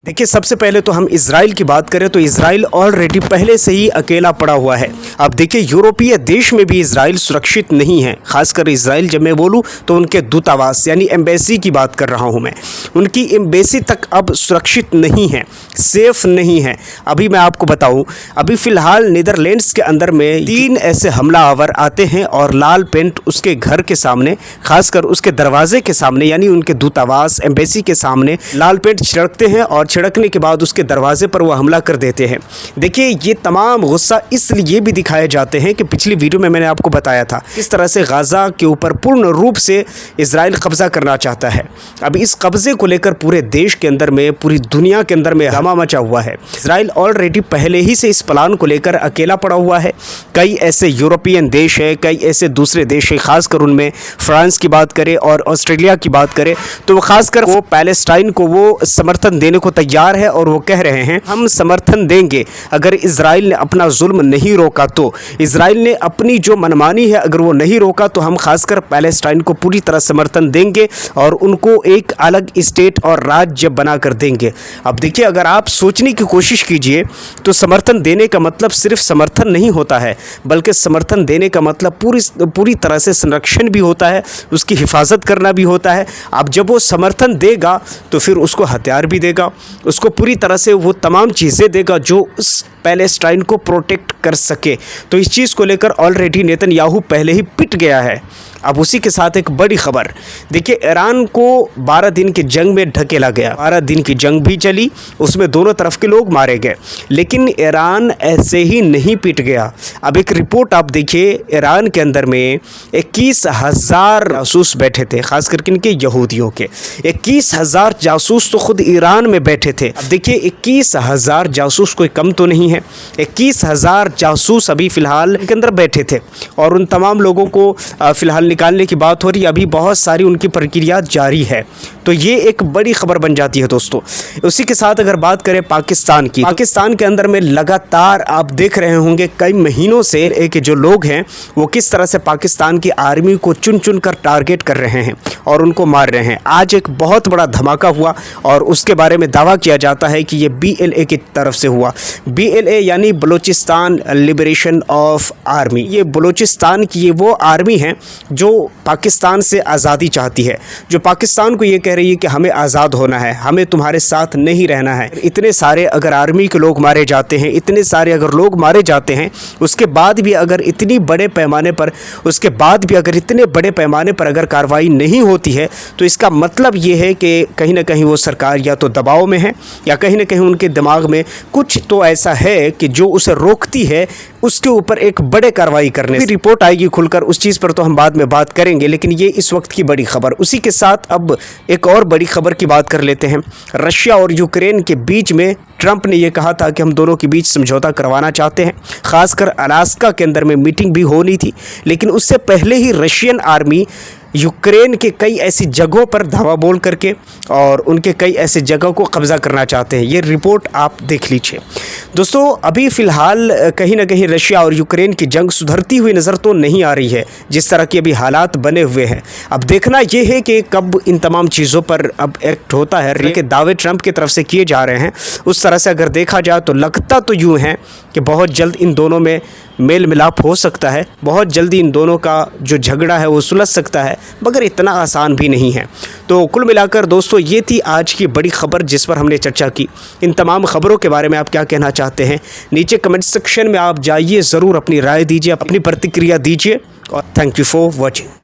देखिए, सबसे पहले तो हम इजराइल की बात करें तो इजराइल ऑलरेडी पहले से ही अकेला पड़ा हुआ है। अब देखिए, यूरोपीय देश में भी इजराइल सुरक्षित नहीं है। खासकर इजराइल जब मैं बोलूं तो उनके दूतावास यानी एम्बेसी की बात कर रहा हूं मैं। उनकी एम्बेसी तक अब सुरक्षित नहीं है, सेफ नहीं है। अभी मैं आपको बताऊं, अभी फ़िलहाल नीदरलैंड्स के अंदर में 3 ऐसे हमलावर आते हैं और लाल पेंट उसके घर के सामने, खासकर उसके दरवाजे के सामने यानी उनके दूतावास एम्बेसी के सामने लाल पेंट छिड़कते हैं और छिड़कने के बाद उसके दरवाजे पर वो हमला कर देते हैं। देखिए, ये तमाम गुस्सा इसलिए भी दिखाए जाते हैं कि पिछली वीडियो में मैंने आपको बताया था किस तरह से गाज़ा के ऊपर पूर्ण रूप से इजराइल कब्ज़ा करना चाहता है। अब इस कब्ज़े को लेकर पूरे देश के अंदर में, पूरी दुनिया के अंदर में हमा मचा हुआ है। इजराइल ऑलरेडी पहले ही से इस प्लान को लेकर अकेला पड़ा हुआ है। कई ऐसे यूरोपियन देश है, कई ऐसे दूसरे देश है, खासकर उनमें फ्रांस की बात करें और ऑस्ट्रेलिया की बात करें तो वो खासकर वो पैलेस्टाइन को वो समर्थन देने को तैयार है और वो कह रहे हैं हम समर्थन देंगे अगर इजराइल ने अपना जुल्म नहीं रोका तो। इजराइल ने अपनी जो मनमानी है अगर वो नहीं रोका तो हम खासकर पैलेस्टाइन को पूरी तरह समर्थन देंगे और उनको एक अलग स्टेट और राज्य बनाकर देंगे। अब देखिए, अगर आप सोचने की कोशिश कीजिए तो समर्थन देने का मतलब सिर्फ समर्थन नहीं होता है, बल्कि समर्थन देने का मतलब पूरी तरह से संरक्षण भी होता है, उसकी हिफाजत करना भी होता है। अब जब वो समर्थन देगा तो फिर उसको हथियार भी देगा, उसको पूरी तरह से वो तमाम चीज़ें देगा जो उस पैलेस्टाइन को प्रोटेक्ट कर सके। तो इस चीज़ को लेकर ऑलरेडी नेतन्याहू पहले ही पिट गया है। अब उसी के साथ एक बड़ी खबर, देखिए, ईरान को 12 दिन की जंग में ढकेला गया। 12 दिन की जंग भी चली, उसमें दोनों तरफ के लोग मारे गए, लेकिन ईरान ऐसे ही नहीं पिट गया। अब एक रिपोर्ट आप देखिए, ईरान के अंदर में 21,000 जासूस बैठे थे, खास करके इनके यहूदियों के 21,000 जासूस तो खुद ईरान में बैठे थे। अब देखिए, 21,000 जासूस कोई कम तो नहीं है। 21,000 जासूस अभी फ़िलहाल के अंदर बैठे थे और उन तमाम लोगों को फ़िलहाल निकालने की बात हो रही है। अभी बहुत सारी उनकी प्रक्रिया जारी है, तो ये एक बड़ी खबर बन जाती है दोस्तों। उसी के साथ अगर बात करें पाकिस्तान की, पाकिस्तान के अंदर में लगातार आप देख रहे होंगे कई महीनों से एक जो लोग हैं वो किस तरह से पाकिस्तान की आर्मी को चुन चुन कर टारगेट कर रहे हैं और उनको मार रहे हैं। आज एक बहुत बड़ा धमाका हुआ और उसके बारे में दावा किया जाता है कि ये BLA की तरफ से हुआ। BLA यानी बलूचिस्तान लिबरेशन ऑफ आर्मी। ये बलूचिस्तान की ये वो आर्मी है जो पाकिस्तान से आज़ादी चाहती है, जो पाकिस्तान को ये कह रही है कि हमें आज़ाद होना है, हमें तुम्हारे साथ नहीं रहना है। इतने सारे अगर आर्मी के लोग मारे जाते हैं, इतने सारे अगर लोग मारे जाते हैं, उसके बाद भी अगर इतने बड़े पैमाने पर अगर कार्रवाई नहीं होती है तो इसका मतलब ये है कि कहीं ना कहीं वो सरकार या तो दबाव में है या कहीं ना कहीं उनके दिमाग में कुछ तो ऐसा है कि जो उसे रोकती है उसके ऊपर एक बड़े कार्रवाई करने। रिपोर्ट आएगी खुलकर, उस चीज़ पर तो हम बाद में बात करेंगे, लेकिन ये इस वक्त की बड़ी खबर। उसी के साथ अब एक और बड़ी खबर की बात कर लेते हैं। रशिया और यूक्रेन के बीच में ट्रंप ने यह कहा था कि हम दोनों के बीच समझौता करवाना चाहते हैं। खासकर अलास्का के अंदर में मीटिंग भी होनी थी, लेकिन उससे पहले ही रशियन आर्मी यूक्रेन के कई ऐसी जगहों पर धावा बोल करके और उनके कई ऐसे जगहों को कब्ज़ा करना चाहते हैं। ये रिपोर्ट आप देख लीजिए दोस्तों। अभी फ़िलहाल कहीं ना कहीं रशिया और यूक्रेन की जंग सुधरती हुई नज़र तो नहीं आ रही है, जिस तरह के अभी हालात बने हुए हैं। अब देखना ये है कि कब इन तमाम चीज़ों पर अब एक्ट होता है। कि दावे ट्रंप की तरफ से किए जा रहे हैं, उस तरह से अगर देखा जाए तो लगता तो यूँ है कि बहुत जल्द इन दोनों में मेल मिलाप हो सकता है, बहुत जल्दी इन दोनों का जो झगड़ा है वो सुलझ सकता है, मगर इतना आसान भी नहीं है। तो कुल मिलाकर दोस्तों, ये थी आज की बड़ी खबर जिस पर हमने चर्चा की। इन तमाम खबरों के बारे में आप क्या कहना चाहते हैं नीचे कमेंट सेक्शन में आप जाइए, ज़रूर अपनी राय दीजिए, अपनी प्रतिक्रिया दीजिए और थैंक यू फॉर वॉचिंग।